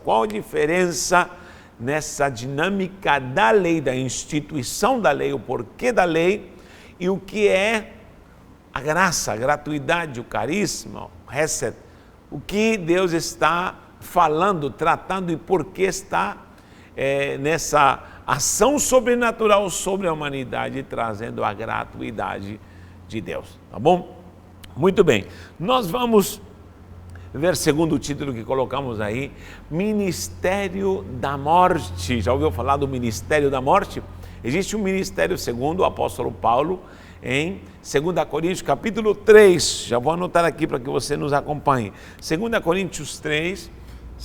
Qual a diferença nessa dinâmica da lei, da instituição da lei, o porquê da lei e o que é a graça, a gratuidade, o carisma, o hesed, o que Deus está falando, tratando e por que está nessa ação sobrenatural sobre a humanidade, trazendo a gratuidade de Deus, tá bom? Muito bem, nós vamos ver segundo o título que colocamos aí, Ministério da Morte. Já ouviu falar do Ministério da Morte? Existe um ministério segundo o apóstolo Paulo em 2 Coríntios capítulo 3, já vou anotar aqui para que você nos acompanhe, 2 Coríntios 3,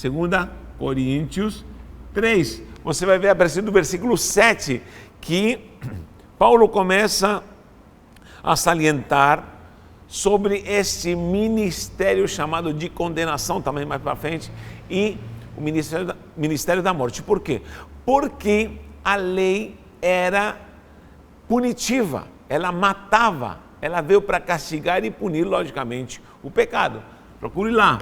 2 Coríntios 3, você vai ver a partir do versículo 7, que Paulo começa a salientar sobre este ministério chamado de condenação, também mais para frente, e o ministério da morte. Por quê? Porque a lei era punitiva, ela matava, ela veio para castigar e punir, logicamente, o pecado. Procure lá,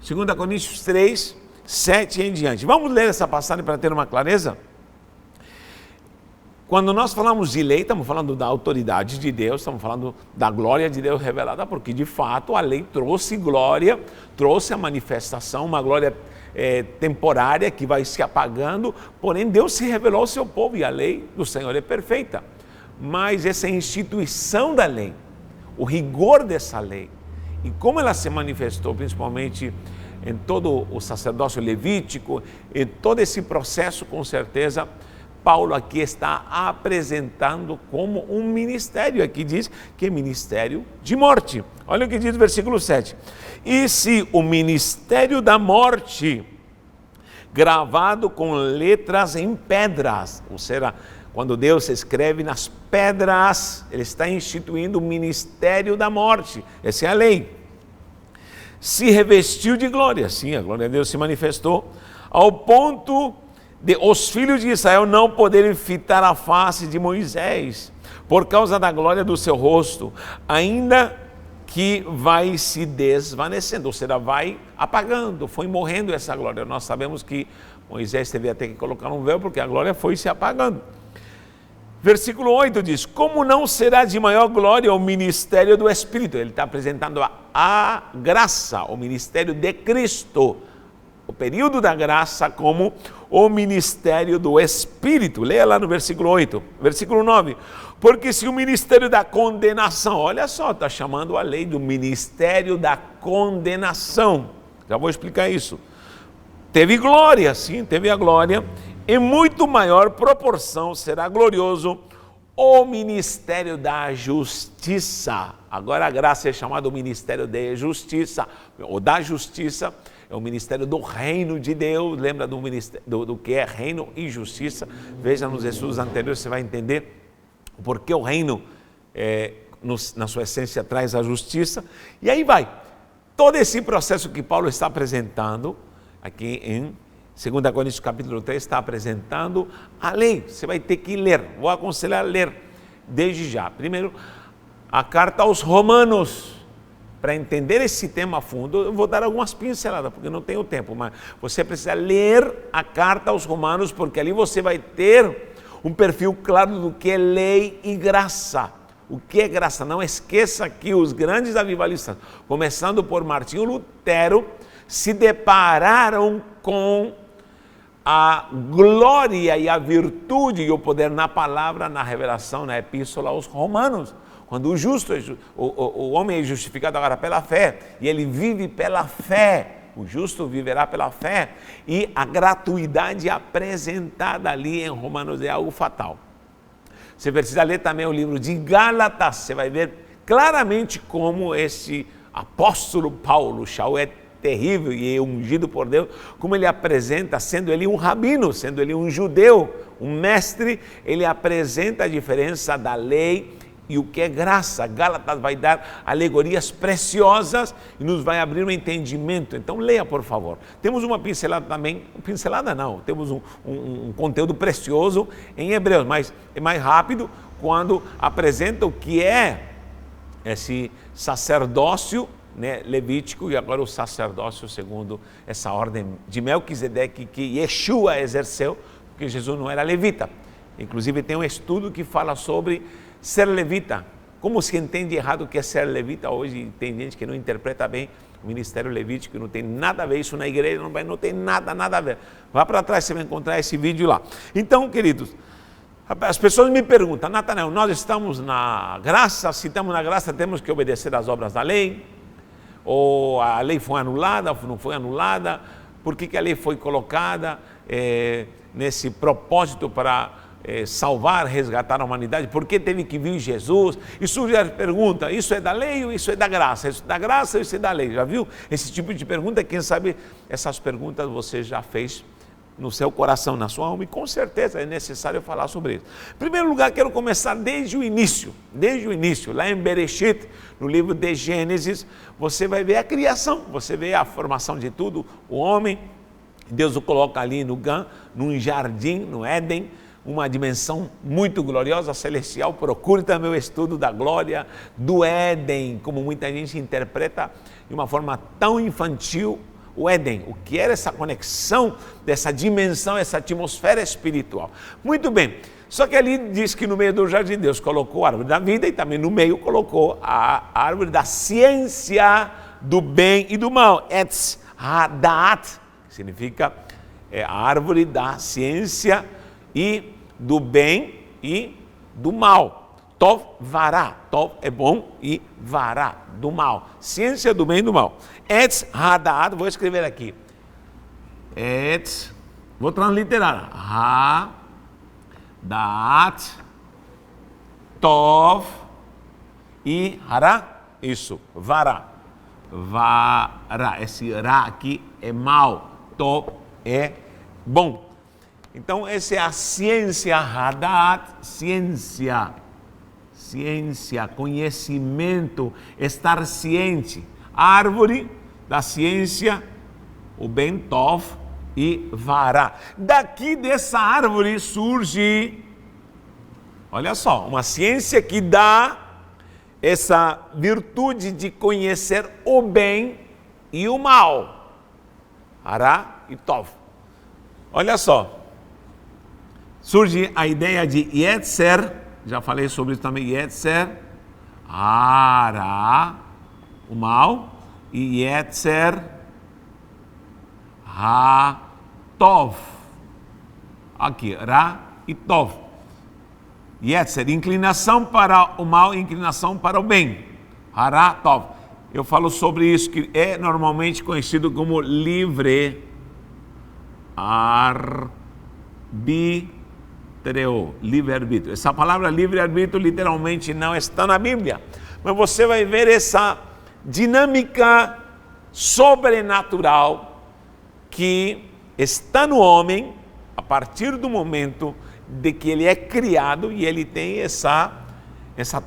2 Coríntios 3, 7 em diante. Vamos ler essa passagem para ter uma clareza? Quando nós falamos de lei, estamos falando da autoridade de Deus, estamos falando da glória de Deus revelada, porque de fato a lei trouxe glória, trouxe a manifestação, uma glória temporária que vai se apagando, porém Deus se revelou ao seu povo e a lei do Senhor é perfeita. Mas essa instituição da lei, o rigor dessa lei e como ela se manifestou, principalmente em todo o sacerdócio levítico, em todo esse processo, com certeza, Paulo aqui está apresentando como um ministério, aqui diz que é ministério de morte. Olha o que diz o versículo 7. E se o ministério da morte, gravado com letras em pedras, ou seja, quando Deus escreve nas pedras, Ele está instituindo o ministério da morte, essa é a lei, se revestiu de glória, sim, a glória de Deus se manifestou, ao ponto de os filhos de Israel não poderem fitar a face de Moisés, por causa da glória do seu rosto, ainda que vai se desvanecendo, ou seja, vai apagando, foi morrendo essa glória. Nós sabemos que Moisés teve até que colocar um véu, porque a glória foi se apagando. Versículo 8 diz, como não será de maior glória o ministério do Espírito? Ele está apresentando a graça, o ministério de Cristo, o período da graça como o ministério do Espírito. Leia lá no versículo 8, versículo 9. Porque se o ministério da condenação, olha só, está chamando a lei do ministério da condenação. Já vou explicar isso. Teve glória, sim, teve a glória. Em muito maior proporção será glorioso o ministério da justiça. Agora a graça é chamada o ministério de justiça, ou da justiça, é o ministério do reino de Deus. Lembra do que é reino e justiça? Veja nos estudos anteriores, você vai entender porque o reino, na sua essência, traz a justiça. E aí vai, todo esse processo que Paulo está apresentando, aqui em 2 Coríntios capítulo 3, está apresentando a lei. Você vai ter que ler, vou aconselhar a ler desde já. Primeiro, a carta aos Romanos. Para entender esse tema a fundo, eu vou dar algumas pinceladas, porque não tenho tempo, mas você precisa ler a carta aos Romanos, porque ali você vai ter um perfil claro do que é lei e graça. O que é graça? Não esqueça que os grandes avivalistas, começando por Martinho Lutero, se depararam com a glória e a virtude e o poder na palavra, na revelação, na epístola aos Romanos. Quando o justo, o homem é justificado agora pela fé, e ele vive pela fé, o justo viverá pela fé, e a gratuidade apresentada ali em Romanos é algo fatal. Você precisa ler também o livro de Gálatas, você vai ver claramente como esse apóstolo Paulo, Shaul é terrível e é ungido por Deus, como ele apresenta, sendo ele um rabino, sendo ele um judeu, um mestre, ele apresenta a diferença da lei e o que é graça. Gálatas vai dar alegorias preciosas e nos vai abrir um entendimento. Então leia, por favor. Temos uma pincelada também, pincelada não, temos um conteúdo precioso em Hebreus, mas é mais rápido quando apresenta o que é esse sacerdócio né, levítico, e agora o sacerdócio segundo essa ordem de Melquisedeque que Yeshua exerceu, porque Jesus não era levita. Inclusive tem um estudo que fala sobre ser levita, como se entende errado o que é ser levita hoje. Tem gente que não interpreta bem o ministério levítico, não tem nada a ver isso na igreja, não tem nada a ver. Vá para trás, você vai encontrar esse vídeo lá. Então, queridos, as pessoas me perguntam: Natanael, nós estamos na graça, se estamos na graça temos que obedecer às obras da lei? Ou a lei foi anulada, ou não foi anulada? Por que a lei foi colocada nesse propósito para salvar, resgatar a humanidade? Por que teve que vir Jesus? E surge a pergunta: isso é da lei ou isso é da graça? Isso é da graça ou isso é da lei? Já viu esse tipo de pergunta? Quem sabe essas perguntas você já fez no seu coração, na sua alma, e com certeza é necessário falar sobre isso. Em primeiro lugar, quero começar desde o início, lá em Bereshit, no livro de Gênesis, você vai ver a criação, você vê a formação de tudo, o homem, Deus o coloca ali num jardim, no Éden, uma dimensão muito gloriosa, celestial. Procure também o estudo da glória do Éden, como muita gente interpreta de uma forma tão infantil, o Éden, o que era essa conexão dessa dimensão, essa atmosfera espiritual. Muito bem, só que ali diz que no meio do jardim Deus colocou a árvore da vida e também no meio colocou a árvore da ciência do bem e do mal, Etz Hadat, que significa a árvore da ciência e do bem e do mal. Tov vará, Tov é bom e vará, do mal, ciência do bem e do mal. Etz Hadat, vou escrever aqui, Etz, vou transliterar, Hadat, Tov e Hará, isso, vará, esse Ra aqui é mal, Tov é bom. Então essa é a ciência, Hadat, ciência, conhecimento, estar ciente. Árvore da ciência, o bem, Tov e Vará. Daqui dessa árvore surge, olha só, uma ciência que dá essa virtude de conhecer o bem e o mal. Hará e Tov. Olha só, surge a ideia de Yetzer, já falei sobre isso também, Yetzer, Hará, o mal, e Yetzer Ha-Tov. Aqui, Ra e Tov. Yetzer, inclinação para o mal, inclinação para o bem. Hara, Tov. Eu falo sobre isso, que é normalmente conhecido como livre arbítrio. Livre-arbítrio. Essa palavra livre-arbítrio literalmente não está na Bíblia. Mas você vai ver essa dinâmica sobrenatural que está no homem a partir do momento de que ele é criado e ele tem essa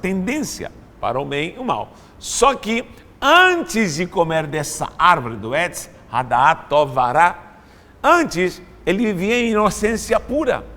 tendência para o bem e o mal. Só que antes de comer dessa árvore do Etz, Hadat, Tov, Vará, antes ele vivia em inocência pura.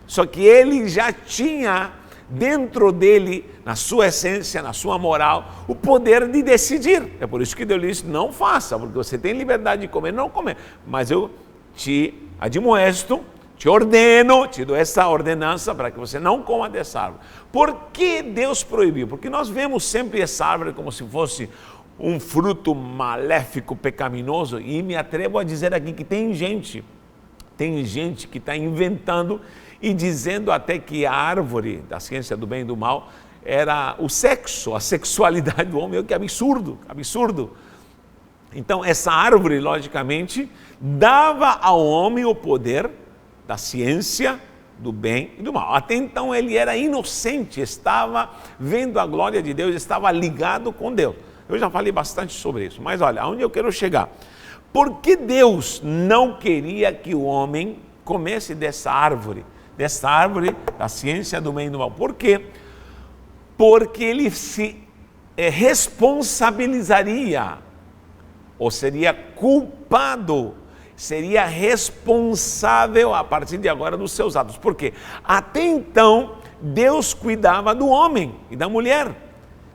Só que ele já tinha dentro dele, na sua essência, na sua moral, o poder de decidir. É por isso que Deus disse: não faça, porque você tem liberdade de comer, não comer. Mas eu te admoesto, te ordeno, te dou essa ordenança para que você não coma dessa árvore. Por que Deus proibiu? Porque nós vemos sempre essa árvore como se fosse um fruto maléfico, pecaminoso, e me atrevo a dizer aqui que tem gente que está inventando e dizendo até que a árvore da ciência do bem e do mal era o sexo, a sexualidade do homem. Que absurdo, absurdo. Então essa árvore, logicamente, dava ao homem o poder da ciência do bem e do mal. Até então ele era inocente, estava vendo a glória de Deus, estava ligado com Deus. Eu já falei bastante sobre isso, mas olha, aonde eu quero chegar? Por que Deus não queria que o homem comesse dessa árvore da ciência do bem e do mal? Por quê? Porque ele se responsabilizaria, ou seria culpado, seria responsável a partir de agora dos seus atos. Por quê? Até então, Deus cuidava do homem e da mulher.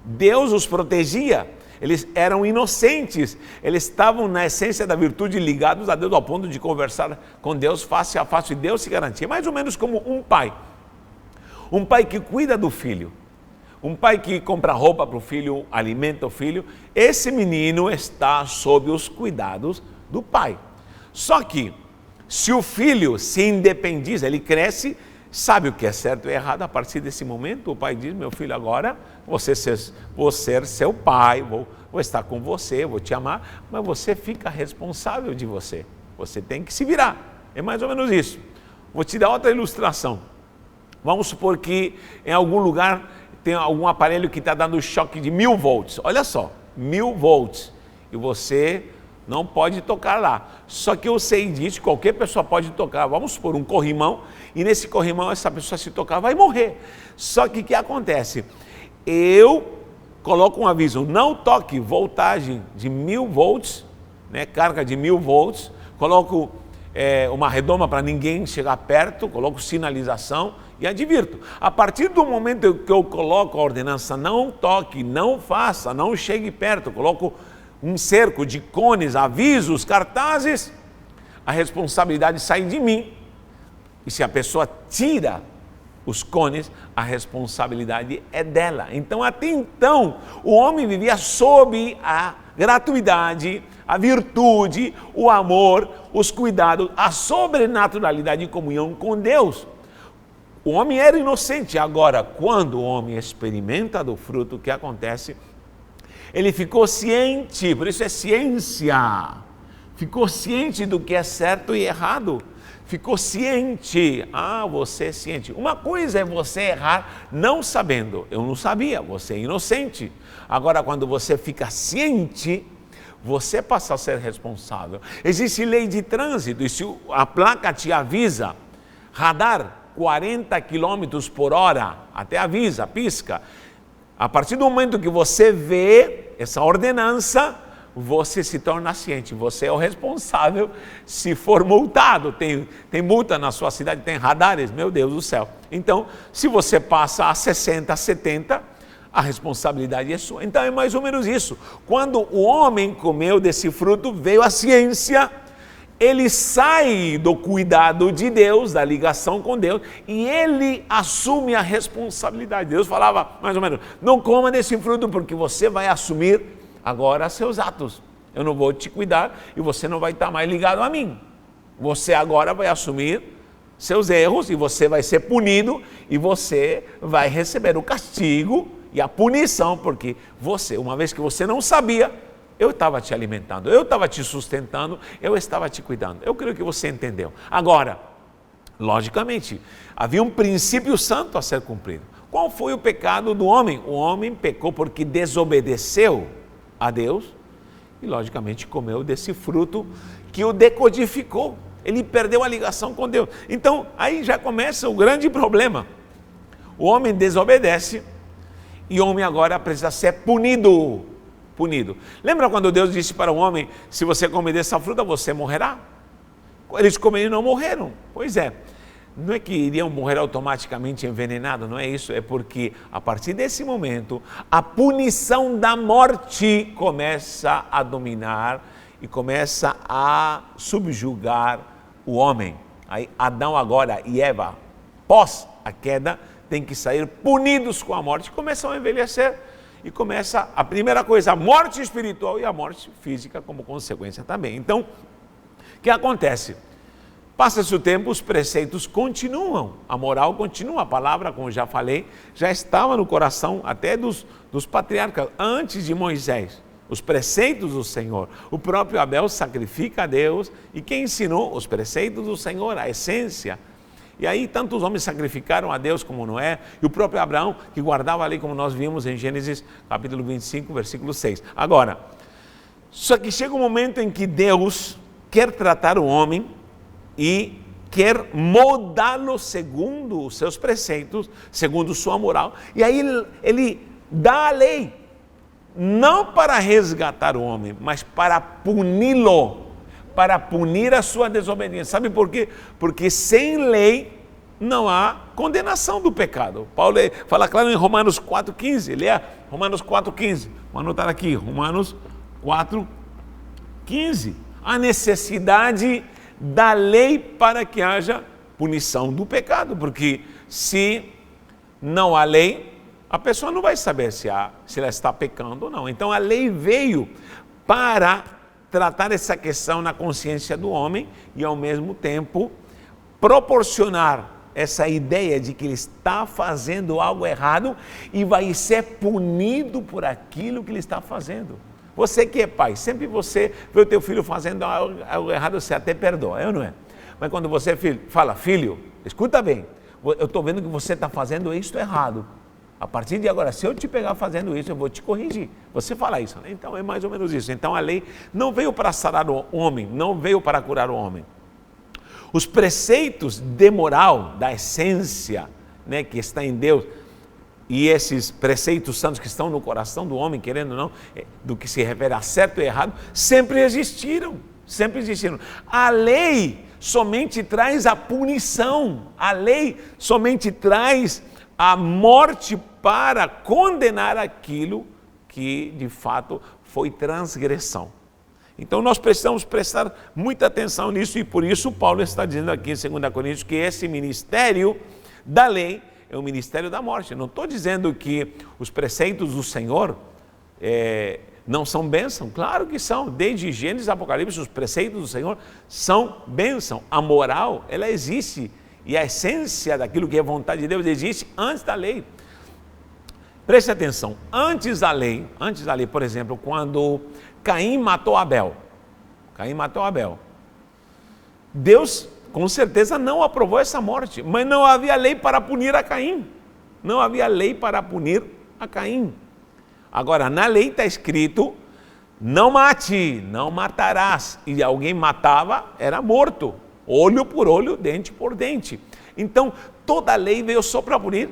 Deus os protegia. eles eram inocentes, eles estavam na essência da virtude ligados a Deus ao ponto de conversar com Deus face a face, e Deus se garantia, mais ou menos como um pai que cuida do filho, um pai que compra roupa para o filho, alimenta o filho. Esse menino está sob os cuidados do pai. Só que, se o filho se independiza, ele cresce, sabe o que é certo e errado. A partir desse momento, o pai diz: meu filho, agora vou ser seu pai, vou estar com você, vou te amar, mas você fica responsável de você. Você tem que se virar. É mais ou menos isso. Vou te dar outra ilustração. Vamos supor que em algum lugar tem algum aparelho que está dando choque de 1000 volts. Olha só, 1000 volts. E você não pode tocar lá. Só que eu sei disso, qualquer pessoa pode tocar. Vamos supor um corrimão, e nesse corrimão essa pessoa, se tocar, vai morrer. Só que o que acontece? Eu coloco um aviso: não toque, voltagem de 1000 volts, né, carga de 1000 volts, coloco uma redoma para ninguém chegar perto, coloco sinalização e advirto. A partir do momento que eu coloco a ordenança: não toque, não faça, não chegue perto, coloco um cerco de cones, avisos, cartazes, a responsabilidade sai de mim. E se a pessoa tira os cones, a responsabilidade é dela. Então, até então, o homem vivia sob a gratuidade, a virtude, o amor, os cuidados, a sobrenaturalidade e comunhão com Deus. O homem era inocente. Agora, quando o homem experimenta do fruto, o que acontece? Ele ficou ciente, por isso é ciência. Ficou ciente do que é certo e errado. Ficou ciente. Você é ciente. Uma coisa é você errar não sabendo. Eu não sabia, você é inocente. Agora, quando você fica ciente, você passa a ser responsável. Existe lei de trânsito, e se a placa te avisa, radar 40 km por hora, até avisa, pisca. A partir do momento que você vê essa ordenança, você se torna ciente, você é o responsável se for multado. Tem multa na sua cidade, tem radares, meu Deus do céu. Então, se você passa a 60, 70, a responsabilidade é sua. Então é mais ou menos isso. Quando o homem comeu desse fruto, veio a ciência, ele sai do cuidado de Deus, da ligação com Deus, e ele assume a responsabilidade. Deus falava mais ou menos: não coma desse fruto, porque você vai assumir agora seus atos. Eu não vou te cuidar e você não vai estar mais ligado a mim. Você agora vai assumir seus erros e você vai ser punido e você vai receber o castigo e a punição, porque você, uma vez que você não sabia, eu estava te alimentando, eu estava te sustentando, eu estava te cuidando. Eu creio que você entendeu. Agora, logicamente, havia um princípio santo a ser cumprido. Qual foi o pecado do homem? O homem pecou porque desobedeceu a Deus e, logicamente, comeu desse fruto que o decodificou. Ele perdeu a ligação com Deus. Então, aí já começa o grande problema. O homem desobedece e o homem agora precisa ser punido. Lembra quando Deus disse para o homem: se você comer dessa fruta, você morrerá? Eles comeram e não morreram. Pois é, não é que iriam morrer automaticamente envenenados, não é isso. É porque a partir desse momento, a punição da morte começa a dominar e começa a subjugar o homem. Aí Adão agora e Eva, pós a queda, têm que sair punidos com a morte, começam a envelhecer. E começa a primeira coisa, a morte espiritual e a morte física como consequência também. Então, o que acontece? Passa-se o tempo, os preceitos continuam, a moral continua, a palavra, como já falei, já estava no coração até dos patriarcas, antes de Moisés. Os preceitos do Senhor, o próprio Abel sacrifica a Deus, e quem ensinou? Os preceitos do Senhor, a essência. E aí tantos homens sacrificaram a Deus como Noé, e o próprio Abraão, que guardava a lei, como nós vimos em Gênesis capítulo 25, versículo 6. Agora, só que chega um momento em que Deus quer tratar o homem e quer moldá-lo segundo os seus preceitos, segundo sua moral, e aí ele dá a lei, não para resgatar o homem, mas para puni-lo, para punir a sua desobediência. Sabe por quê? Porque sem lei não há condenação do pecado. Paulo fala claro em Romanos 4,15. Leia Romanos 4,15. Vou anotar aqui, Romanos 4,15. A necessidade da lei para que haja punição do pecado, porque se não há lei, a pessoa não vai saber se ela está pecando ou não. Então a lei veio para tratar essa questão na consciência do homem e ao mesmo tempo proporcionar essa ideia de que ele está fazendo algo errado e vai ser punido por aquilo que ele está fazendo. Você que é pai, sempre você vê o teu filho fazendo algo errado, você até perdoa, é ou não é? Mas quando você fala, filho, escuta bem, eu estou vendo que você está fazendo isso errado. A partir de agora, se eu te pegar fazendo isso, eu vou te corrigir. Você fala isso, né? Então é mais ou menos isso. Então a lei não veio para sarar o homem, não veio para curar o homem. Os preceitos de moral, da essência, né, que está em Deus, e esses preceitos santos que estão no coração do homem, querendo ou não, do que se refere a certo e errado, sempre existiram, sempre existiram. A lei somente traz a punição, a lei somente traz a morte para condenar aquilo que de fato foi transgressão. Então nós precisamos prestar muita atenção nisso e por isso Paulo está dizendo aqui em 2 Coríntios que esse ministério da lei é o ministério da morte. Não estou dizendo que os preceitos do Senhor não são bênção, claro que são. Desde Gênesis e Apocalipse, os preceitos do Senhor são bênção. A moral, ela existe e a essência daquilo que é vontade de Deus existe antes da lei. Preste atenção, antes da lei, por exemplo, quando Caim matou Abel, Deus com certeza não aprovou essa morte, mas não havia lei para punir a Caim, Agora, na lei está escrito, não mate, não matarás, e alguém matava, era morto, olho por olho, dente por dente. Então, toda a lei veio só para punir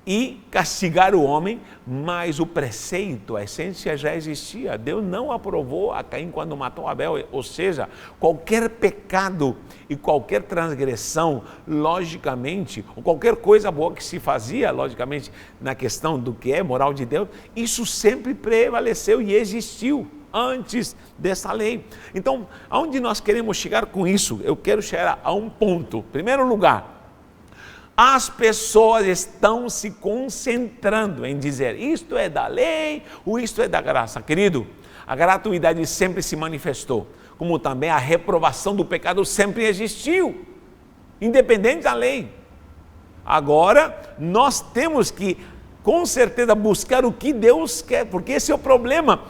e castigar o homem, mas o preceito, a essência já existia. Deus não aprovou a Caim quando matou Abel, ou seja, qualquer pecado e qualquer transgressão, logicamente, ou qualquer coisa boa que se fazia, logicamente, na questão do que é moral de Deus, isso sempre prevaleceu e existiu antes dessa lei. Então, aonde nós queremos chegar com isso? Eu quero chegar a um ponto. Em primeiro lugar, as pessoas estão se concentrando em dizer isto é da lei ou isto é da graça. Querido, a gratuidade sempre se manifestou, como também a reprovação do pecado sempre existiu, independente da lei. Agora, nós temos que, com certeza, buscar o que Deus quer, porque esse é o problema.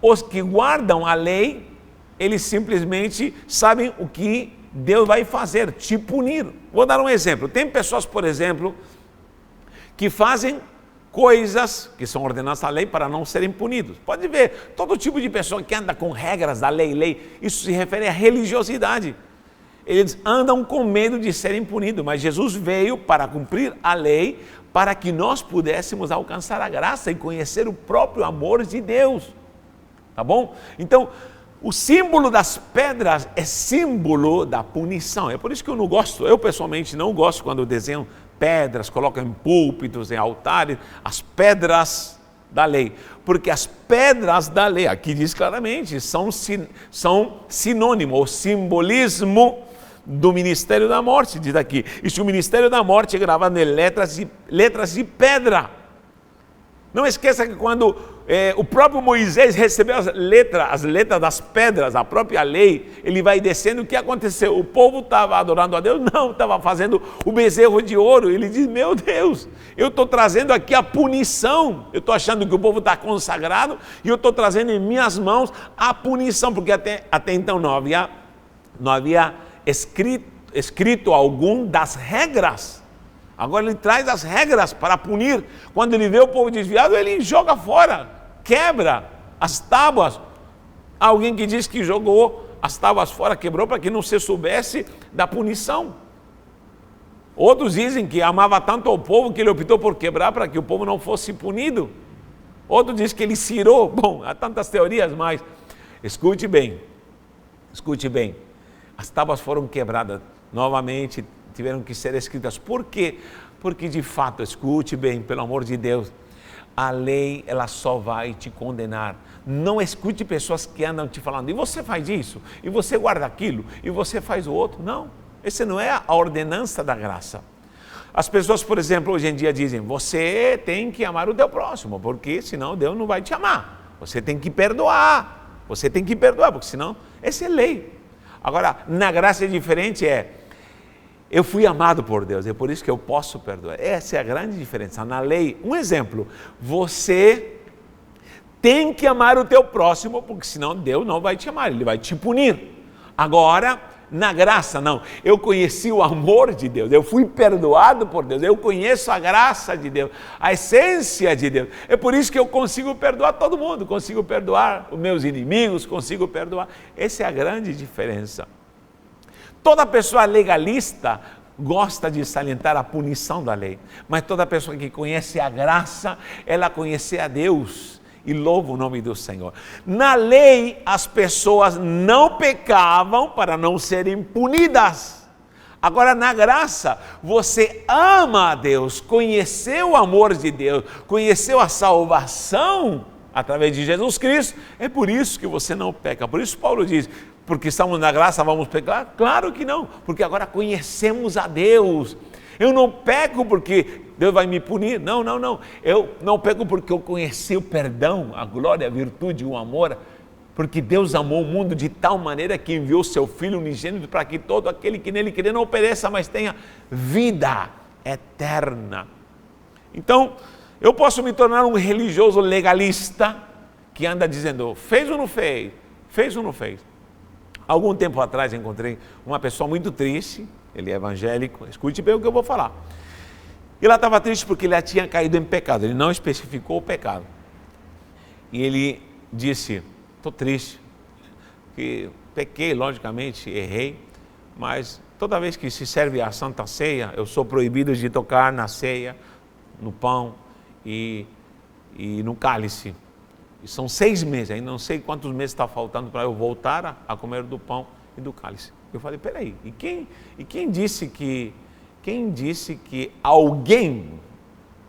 Os que guardam a lei, eles simplesmente sabem o que Deus vai fazer, te punir. Vou dar um exemplo. Tem pessoas, por exemplo, que fazem coisas que são ordenadas da lei para não serem punidos. Pode ver, todo tipo de pessoa que anda com regras da lei, isso se refere à religiosidade. Eles andam com medo de serem punidos, mas Jesus veio para cumprir a lei, para que nós pudéssemos alcançar a graça e conhecer o próprio amor de Deus. Tá bom? Então, o símbolo das pedras é símbolo da punição. É por isso que eu não gosto, eu pessoalmente não gosto quando desenham pedras, colocam em púlpitos, em altares, as pedras da lei. Porque as pedras da lei, aqui diz claramente, são sinônimo ou simbolismo do ministério da morte, diz aqui. E se o ministério da morte é gravado em letras de pedra. Não esqueça que quando o próprio Moisés recebeu as letras das pedras, a própria lei, ele vai descendo, o que aconteceu? O povo estava adorando a Deus? Não, estava fazendo o bezerro de ouro. Ele diz, meu Deus, eu estou trazendo aqui a punição, eu estou achando que o povo está consagrado, e eu estou trazendo em minhas mãos a punição, porque até então não havia escrito algum das regras. Agora ele traz as regras para punir. Quando ele vê o povo desviado, ele joga fora, quebra as tábuas. Alguém que diz que jogou as tábuas fora, quebrou para que não se soubesse da punição. Outros dizem que amava tanto ao povo que ele optou por quebrar para que o povo não fosse punido. Outro diz que ele cirou. Bom, há tantas teorias, mas escute bem. As tábuas foram quebradas. Novamente, tiveram que ser escritas. Por quê? Porque de fato, escute bem, pelo amor de Deus, a lei ela só vai te condenar. Não escute pessoas que andam te falando, e você faz isso, e você guarda aquilo, e você faz o outro. Não, esse não é a ordenança da graça. As pessoas, por exemplo, hoje em dia dizem, você tem que amar o teu próximo, porque senão Deus não vai te amar. Você tem que perdoar, porque senão, essa é lei. Agora, na graça é diferente, eu fui amado por Deus, é por isso que eu posso perdoar. Essa é a grande diferença. Na lei, um exemplo, você tem que amar o teu próximo, porque senão Deus não vai te amar, Ele vai te punir. Agora, na graça, não. Eu conheci o amor de Deus, eu fui perdoado por Deus, eu conheço a graça de Deus, a essência de Deus. É por isso que eu consigo perdoar todo mundo, consigo perdoar os meus inimigos, consigo perdoar. Essa é a grande diferença. Toda pessoa legalista gosta de salientar a punição da lei, mas toda pessoa que conhece a graça, ela conhece a Deus e louva o nome do Senhor. Na lei, as pessoas não pecavam para não serem punidas. Agora, na graça, você ama a Deus, conheceu o amor de Deus, conheceu a salvação através de Jesus Cristo, é por isso que você não peca. Por isso Paulo diz, porque estamos na graça, vamos pecar? Claro que não, porque agora conhecemos a Deus. Eu não peco porque Deus vai me punir, não. Eu não peco porque eu conheci o perdão, a glória, a virtude, o amor, porque Deus amou o mundo de tal maneira que enviou seu Filho unigênito para que todo aquele que nele crê não pereça, mas tenha vida eterna. Então, eu posso me tornar um religioso legalista que anda dizendo, fez ou não fez? Fez ou não fez? Algum tempo atrás encontrei uma pessoa muito triste, ele é evangélico, escute bem o que eu vou falar. E ela estava triste porque ele tinha caído em pecado, ele não especificou o pecado. E ele disse, estou triste, que pequei, logicamente, errei, mas toda vez que se serve a Santa Ceia, eu sou proibido de tocar na ceia, no pão e no cálice. E são 6 meses, ainda não sei quantos meses está faltando para eu voltar a comer do pão e do cálice. Eu falei, peraí, quem disse que alguém,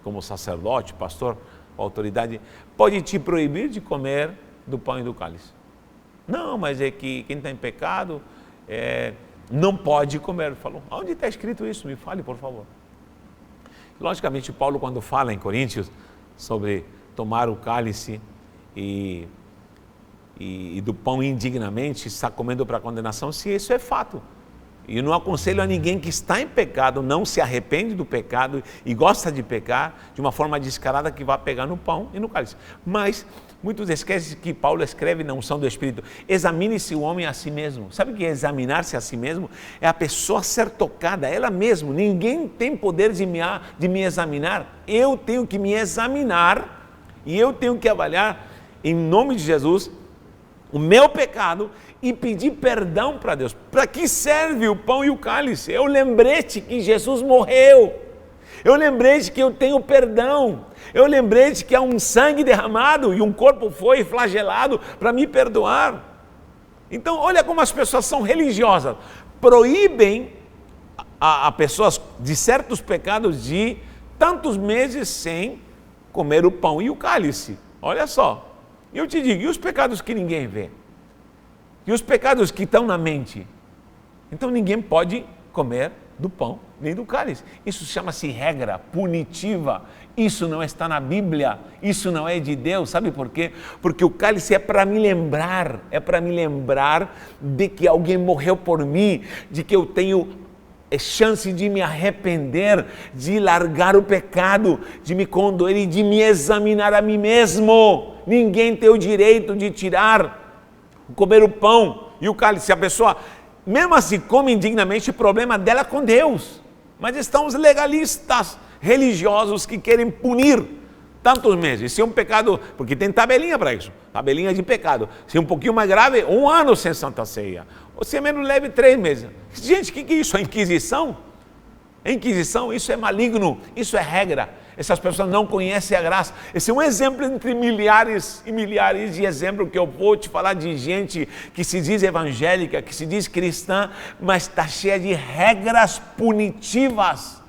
como sacerdote, pastor, autoridade, pode te proibir de comer do pão e do cálice? Não, mas é que quem está em pecado não pode comer. Ele falou, onde está escrito isso? Me fale, por favor. Logicamente, Paulo, quando fala em Coríntios sobre tomar o cálice e do pão indignamente, está comendo para condenação, se isso é fato. E eu não aconselho a ninguém que está em pecado, não se arrepende do pecado e gosta de pecar de uma forma descarada que vai pegar no pão e no cálice. Mas muitos esquecem que Paulo escreve na unção do Espírito, examine-se o homem a si mesmo. Sabe o que é examinar-se a si mesmo? É a pessoa ser tocada, ela mesma. Ninguém tem poder de me examinar. Eu tenho que me examinar e eu tenho que avaliar, em nome de Jesus, o meu pecado e pedir perdão para Deus. Para que serve o pão e o cálice? É o lembrete que Jesus morreu. Eu lembrei de que eu tenho perdão. Eu lembrei de que há um sangue derramado e um corpo foi flagelado para me perdoar. Então, olha como as pessoas são religiosas. Proíbem a pessoas de certos pecados de tantos meses sem comer o pão e o cálice. Olha só. E eu te digo, e os pecados que ninguém vê? E os pecados que estão na mente? Então ninguém pode comer do pão nem do cálice. Isso chama-se regra punitiva. Isso não está na Bíblia. Isso não é de Deus. Sabe por quê? Porque o cálice é para me lembrar. É para me lembrar de que alguém morreu por mim, de que eu tenho chance de me arrepender, de largar o pecado, de me condoer e de me examinar a mim mesmo. Ninguém tem o direito de comer o pão e o cálice. Se a pessoa, mesmo assim, come indignamente, o problema dela é com Deus. Mas estão os legalistas religiosos que querem punir tantos meses. Se é um pecado, porque tem tabelinha para isso, tabelinha de pecado. Se é um pouquinho mais grave, 1 ano sem Santa Ceia. Ou se é menos leve, 3 meses. Gente, o que é isso? A Inquisição? A Inquisição, isso é maligno, isso é regra. Essas pessoas não conhecem a graça. Esse é um exemplo entre milhares e milhares de exemplos que eu vou te falar de gente que se diz evangélica, que se diz cristã, mas está cheia de regras punitivas.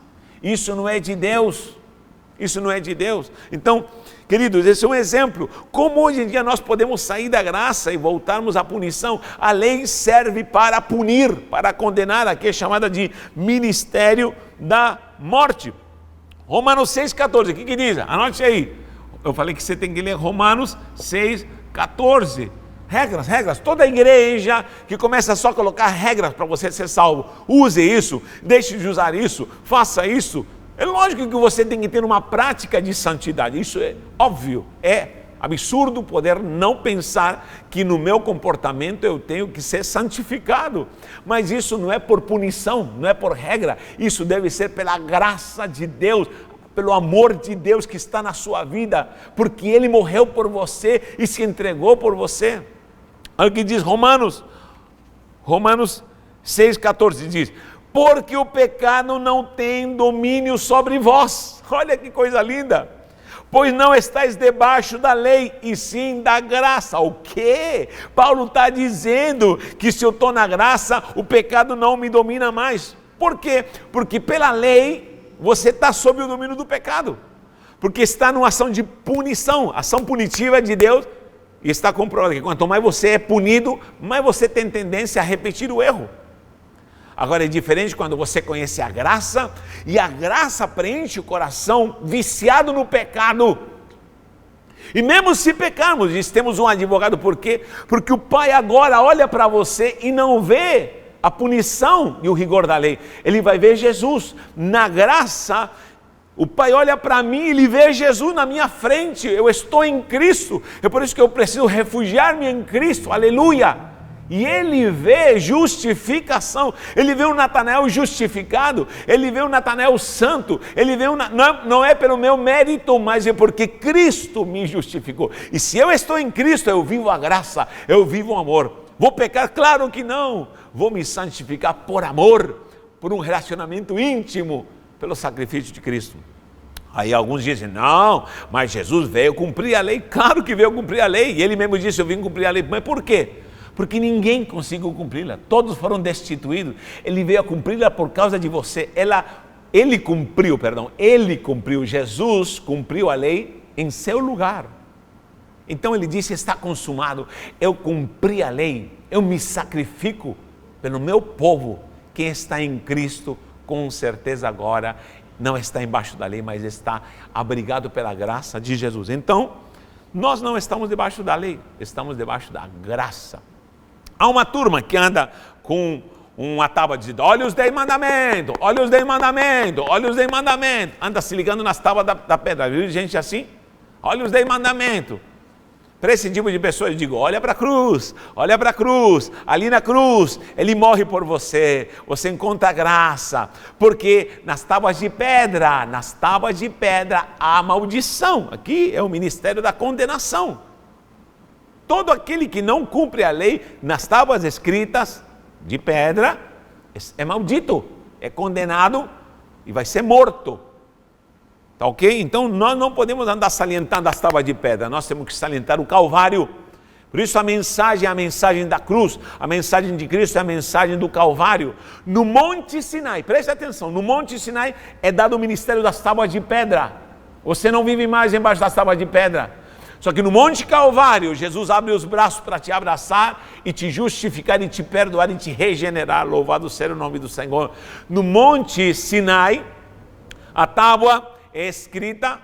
Isso não é de Deus. Isso não é de Deus. Então, queridos, esse é um exemplo. Como hoje em dia nós podemos sair da graça e voltarmos à punição? A lei serve para punir, para condenar, aqui é chamada de ministério da morte. Romanos 6,14, o que diz? Anote aí. Eu falei que você tem que ler Romanos 6,14. Regras. Toda igreja que começa só a colocar regras para você ser salvo, use isso, deixe de usar isso, faça isso. É lógico que você tem que ter uma prática de santidade, isso é óbvio, é absurdo poder não pensar que no meu comportamento eu tenho que ser santificado, mas isso não é por punição, não é por regra, isso deve ser pela graça de Deus, pelo amor de Deus que está na sua vida, porque Ele morreu por você e se entregou por você. Olha o que diz Romanos 6,14 diz: porque o pecado não tem domínio sobre vós. Olha que coisa linda. Pois não estáis debaixo da lei, e sim da graça. O quê? Paulo está dizendo que se eu estou na graça, o pecado não me domina mais. Por quê? Porque pela lei, você está sob o domínio do pecado. Porque está numa ação de punição, ação punitiva de Deus, e está comprovado que quanto mais você é punido, mais você tem tendência a repetir o erro. Agora é diferente quando você conhece a graça, e a graça preenche o coração viciado no pecado. E mesmo se pecarmos, diz, temos um advogado, por quê? Porque o Pai agora olha para você e não vê a punição e o rigor da lei. Ele vai ver Jesus. Na graça, o Pai olha para mim e Ele vê Jesus na minha frente. Eu estou em Cristo. É por isso que eu preciso refugiar-me em Cristo. Aleluia! E Ele vê justificação, Ele vê o Natanael justificado, Ele vê o Natanael santo, Ele vê não é pelo meu mérito, mas é porque Cristo me justificou. E se eu estou em Cristo, eu vivo a graça, eu vivo o amor. Vou pecar? Claro que não. Vou me santificar por amor, por um relacionamento íntimo, pelo sacrifício de Cristo. Aí alguns dizem, não, mas Jesus veio cumprir a lei. Claro que veio cumprir a lei, e Ele mesmo disse, eu vim cumprir a lei. Mas por quê? Porque ninguém conseguiu cumpri-la, todos foram destituídos. Ele veio a cumpri-la por causa de você. Ele cumpriu, Jesus cumpriu a lei em seu lugar. Então Ele disse, está consumado, eu cumpri a lei, eu me sacrifico pelo meu povo. Quem está em Cristo, com certeza agora, não está embaixo da lei, mas está abrigado pela graça de Jesus. Então, nós não estamos debaixo da lei, estamos debaixo da graça. Há uma turma que anda com uma tábua dizendo, olha os 10 mandamentos, olha os 10 mandamentos, olha os 10 mandamentos. Anda se ligando nas tábuas da pedra, viu gente assim? Olha os 10 mandamentos. Para esse tipo de pessoas eu digo, olha para a cruz, ali na cruz, Ele morre por você, você encontra graça, porque nas tábuas de pedra há maldição. Aqui é o ministério da condenação. Todo aquele que não cumpre a lei nas tábuas escritas de pedra é maldito, é condenado e vai ser morto. Tá ok? Então nós não podemos andar salientando as tábuas de pedra, nós temos que salientar o Calvário. Por isso a mensagem é a mensagem da cruz, a mensagem de Cristo é a mensagem do Calvário. No Monte Sinai, preste atenção, no Monte Sinai é dado o ministério das tábuas de pedra. Você não vive mais embaixo das tábuas de pedra. Só que no Monte Calvário, Jesus abre os braços para te abraçar e te justificar e te perdoar e te regenerar. Louvado seja o nome do Senhor. No Monte Sinai, a tábua é escrita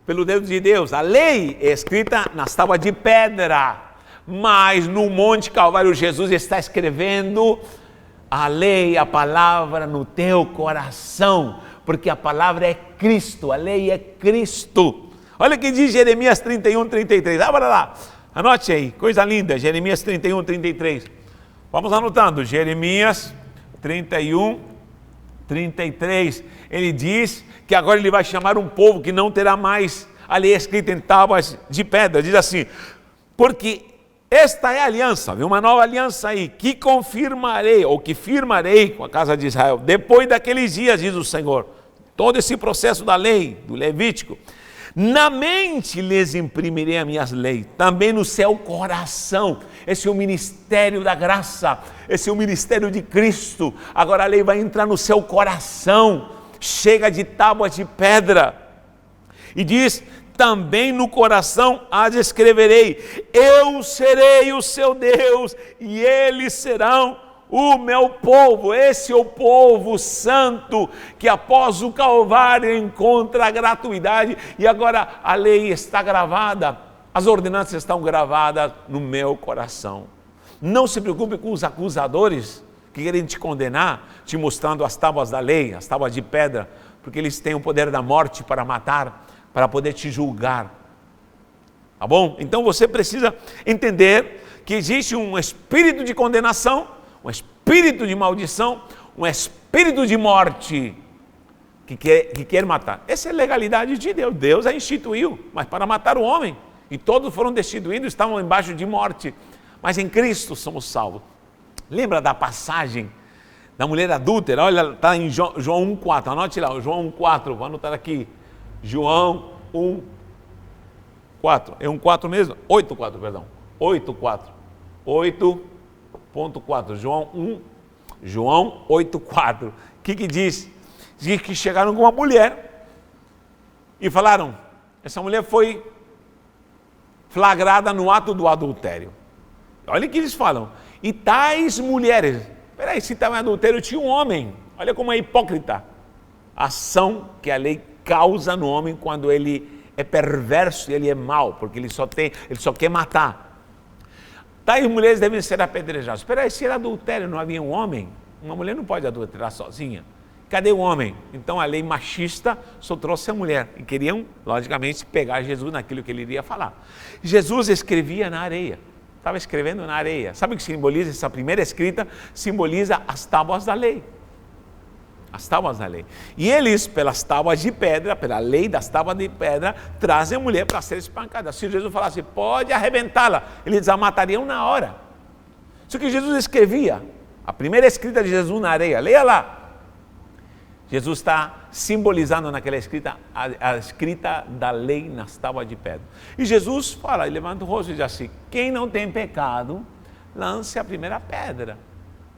pelo dedo de Deus. A lei é escrita nas tábuas de pedra. Mas no Monte Calvário, Jesus está escrevendo a lei, a palavra no teu coração. Porque a palavra é Cristo, a lei é Cristo. Olha o que diz Jeremias 31, 33. Abra lá, anote aí, coisa linda, Jeremias 31, 33. Vamos anotando, Jeremias 31, 33. Ele diz que agora ele vai chamar um povo que não terá mais a lei escrita em tábuas de pedra. Diz assim, porque esta é a aliança, viu? Uma nova aliança aí, que confirmarei, ou que firmarei com a casa de Israel, depois daqueles dias, diz o Senhor. todo esse processo da lei, do Levítico. Na mente lhes imprimirei as minhas leis, também no seu coração. Esse é o ministério da graça, esse é o ministério de Cristo. Agora a lei vai entrar no seu coração, chega de tábuas de pedra. E diz, também no coração as escreverei, eu serei o seu Deus, e eles serão o meu povo. Esse é o povo santo, que após o Calvário encontra a gratuidade, e agora a lei está gravada, as ordenanças estão gravadas no meu coração. Não se preocupe com os acusadores, que querem te condenar, te mostrando as tábuas da lei, as tábuas de pedra, porque eles têm o poder da morte para matar, para poder te julgar, tá bom? Então você precisa entender que existe um espírito de condenação, um espírito de maldição, um espírito de morte que quer matar. Essa é a legalidade de Deus. Deus a instituiu, mas para matar o homem. E todos foram destituídos, estavam embaixo de morte. Mas em Cristo somos salvos. Lembra da passagem da mulher adúltera? Olha, está em João 1,4. Anote lá, João 1,4. Vou anotar aqui. João 1,4. É 1,4 mesmo? 8,4, perdão. 8,4. 8,4. João 8,4. O que diz? Diz que chegaram com uma mulher e falaram, essa mulher foi flagrada no ato do adultério. Olha o que eles falam. E tais mulheres, peraí, se estava em adultério tinha um homem. Olha como é hipócrita a ação que a lei causa no homem quando ele é perverso e ele é mau, porque ele só quer matar. Tais mulheres devem ser apedrejadas. Espera aí, se era adultério, não havia um homem? Uma mulher não pode adulterar sozinha. Cadê o homem? Então a lei machista só trouxe a mulher. E queriam, logicamente, pegar Jesus naquilo que ele iria falar. Jesus escrevia na areia. Estava escrevendo na areia. Sabe o que simboliza essa primeira escrita? Simboliza as tábuas da lei. As tábuas da lei. E eles, pelas tábuas de pedra, pela lei das tábuas de pedra, trazem a mulher para ser espancada. Se Jesus falasse, pode arrebentá-la, eles a matariam na hora. Isso que Jesus escrevia, a primeira escrita de Jesus na areia, leia lá. Jesus está simbolizando naquela escrita, a escrita da lei nas tábuas de pedra. E Jesus fala, ele levanta o rosto e diz assim, quem não tem pecado, lance a primeira pedra.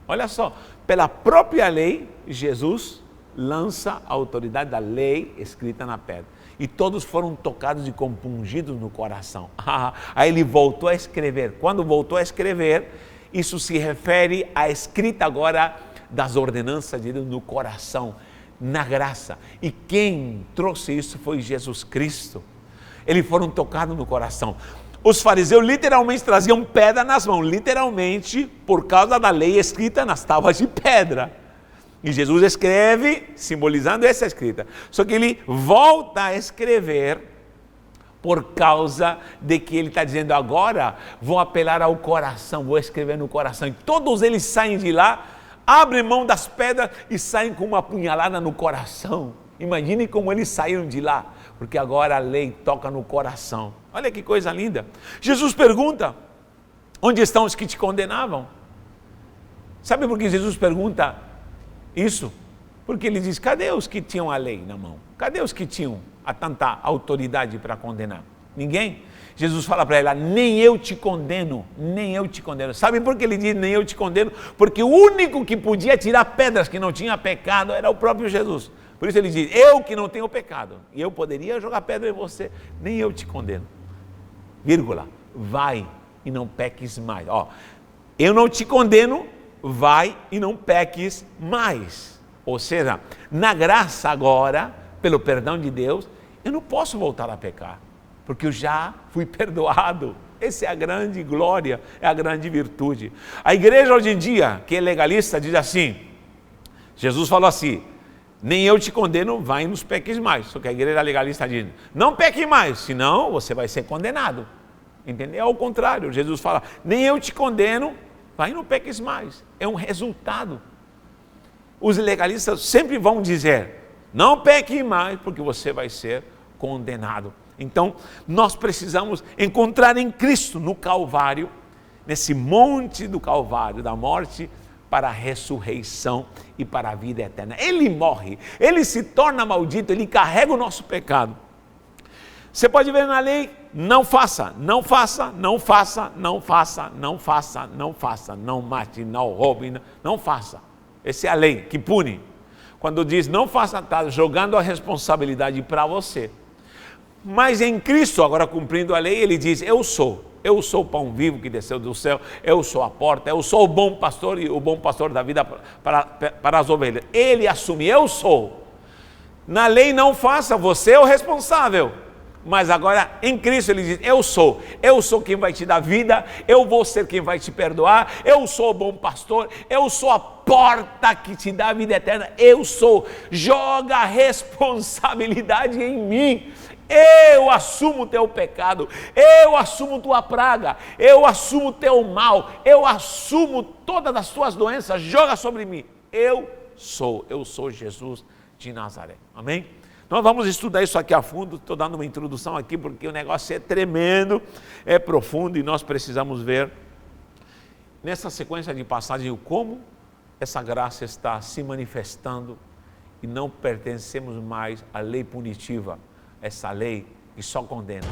Olha só, pela própria lei, Jesus lança a autoridade da lei escrita na pedra. E todos foram tocados e compungidos no coração. Aí ele voltou a escrever. Quando voltou a escrever, isso se refere à escrita agora das ordenanças de Deus no coração, na graça. E quem trouxe isso foi Jesus Cristo. Eles foram tocados no coração. Os fariseus literalmente traziam pedra nas mãos, literalmente por causa da lei escrita nas tábuas de pedra. E Jesus escreve, simbolizando essa escrita. Só que ele volta a escrever por causa de que ele está dizendo agora, vou apelar ao coração, vou escrever no coração. E todos eles saem de lá, abrem mão das pedras e saem com uma punhalada no coração. Imaginem como eles saíram de lá, porque agora a lei toca no coração. Olha que coisa linda. Jesus pergunta, onde estão os que te condenavam? Sabe por que Jesus pergunta isso? Porque ele diz, cadê os que tinham a lei na mão? Cadê os que tinham a tanta autoridade para condenar? Ninguém. Jesus fala para ela, nem eu te condeno, nem eu te condeno. Sabe por que ele diz, nem eu te condeno? Porque o único que podia tirar pedras que não tinha pecado era o próprio Jesus. Por isso ele diz, eu que não tenho pecado, e eu poderia jogar pedra em você, nem eu te condeno. Vírgula, vai e não peques mais. Ó, eu não te condeno, vai e não peques mais. Ou seja, na graça agora, pelo perdão de Deus, eu não posso voltar a pecar, porque eu já fui perdoado. Essa é a grande glória, é a grande virtude. A igreja hoje em dia, que é legalista, diz assim, Jesus falou assim, nem eu te condeno, vai e nos peques mais. Só que a igreja legalista diz, não peque mais, senão você vai ser condenado. Entendeu? Ao contrário, Jesus fala, nem eu te condeno, vai e não peques mais. É um resultado. Os legalistas sempre vão dizer, não peque mais, porque você vai ser condenado. Então, nós precisamos encontrar em Cristo, no Calvário, nesse monte do Calvário, da morte, para a ressurreição e para a vida eterna. Ele morre, ele se torna maldito, ele carrega o nosso pecado. Você pode ver na lei, não faça, não faça, não faça, não faça, não faça, não faça, não mate, não roube, não faça. Essa é a lei que pune. Quando diz não faça, está jogando a responsabilidade para você. Mas em Cristo, agora cumprindo a lei, ele diz, eu sou o pão vivo que desceu do céu, eu sou a porta, eu sou o bom pastor e o bom pastor da vida para as ovelhas. Ele assume, eu sou. Na lei não faça, você é o responsável. Mas agora em Cristo ele diz, eu sou quem vai te dar vida, eu vou ser quem vai te perdoar, eu sou o bom pastor, eu sou a porta que te dá a vida eterna, eu sou. Joga a responsabilidade em mim. Eu assumo o teu pecado, eu assumo tua praga, eu assumo o teu mal, eu assumo todas as tuas doenças, joga sobre mim. Eu sou Jesus de Nazaré. Amém? Nós vamos estudar isso aqui a fundo, estou dando uma introdução aqui porque o negócio é tremendo, é profundo e nós precisamos ver nessa sequência de passagem como essa graça está se manifestando e não pertencemos mais à lei punitiva, essa lei que só condena.